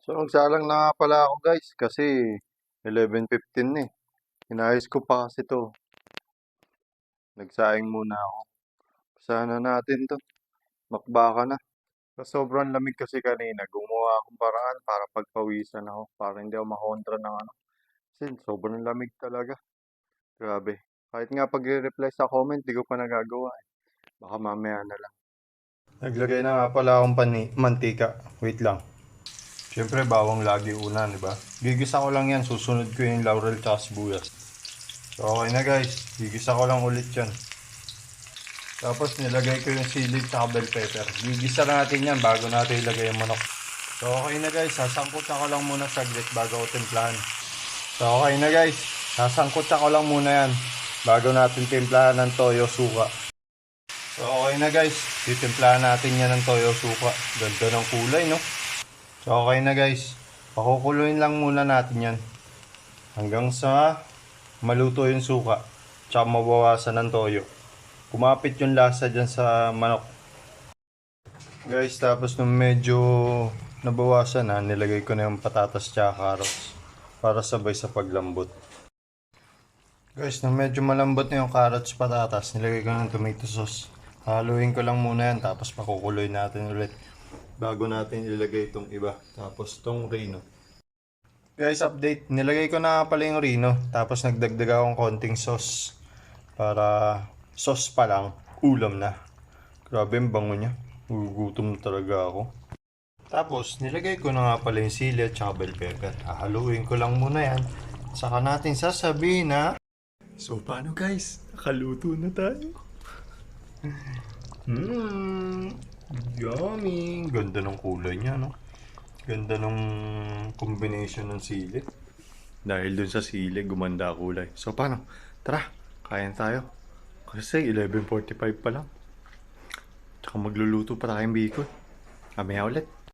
So, nagsalang na nga pala ako guys kasi 11:15 na eh. Inayos ko pa kasi to. Nagsaing muna ako. Sana natin to. Makbaka na. Sa sobrang lamig kasi kanina, gumawa akong paraan para pagpawisan ako. Para hindi ako makontra ng ano. Kasi sobrang lamig talaga. Grabe. Kahit nga pag-reply sa comment, di ko pa nagagawa eh. Baka mamaya na lang. Naglagay na nga pala akong mantika. Wait lang. Siyempre, bawang lagi una, di ba? Gigisa ko lang yan. Susunod ko yung laurel tsaka sibuyas. So, okay na guys. Gigisa ko lang ulit yan. Tapos, nilagay ko yung sili tsaka bell pepper. Gigisa na natin yan bago natin ilagay yung manok. So, okay na guys. Sasangkot ako lang muna saglit bago ko timplahan. So, okay na guys. Sasangkot ako lang muna yan bago natin timplahan ng toyo suka. So, okay na guys. Titimplahan natin yan ng toyo suka. Ganda ng kulay, no? So, okay na guys. Pakukuluin lang muna natin yan. Hanggang sa maluto yung suka. Tsaka mabawasan ng toyo. Kumapit yung lasa dyan sa manok. Guys, tapos nung medyo nabawasan na, nilagay ko na yung patatas tsaka carrots. Para sabay sa paglambot. Guys, nung medyo malambot na yung carrots patatas, nilagay ko ng tomato sauce. Haluin ko lang muna yan, tapos pakukuloy natin ulit. Bago natin ilagay itong iba. Tapos itong Reno. Guys, update. Nilagay ko na pala yung Reno. Tapos nagdagdag akong konting sauce. Para sauce pa lang, ulam na. Grabe yung bango niya. Gugutom na talaga ako. Tapos, nilagay ko na nga pala yung sili at saka bell pepper. Hahaluin ko lang muna yan. Saka natin sasabihin na... So, paano guys? Nakaluto na tayo. Yummy! Ganda ng kulay niya, no? Ganda ng combination ng sili. Dahil dun sa sili, gumanda kulay. So, paano? Tara, kain tayo. Kasi 11:45 pa lang. Tsaka magluluto pa tayong bacon. Mamaya ulit.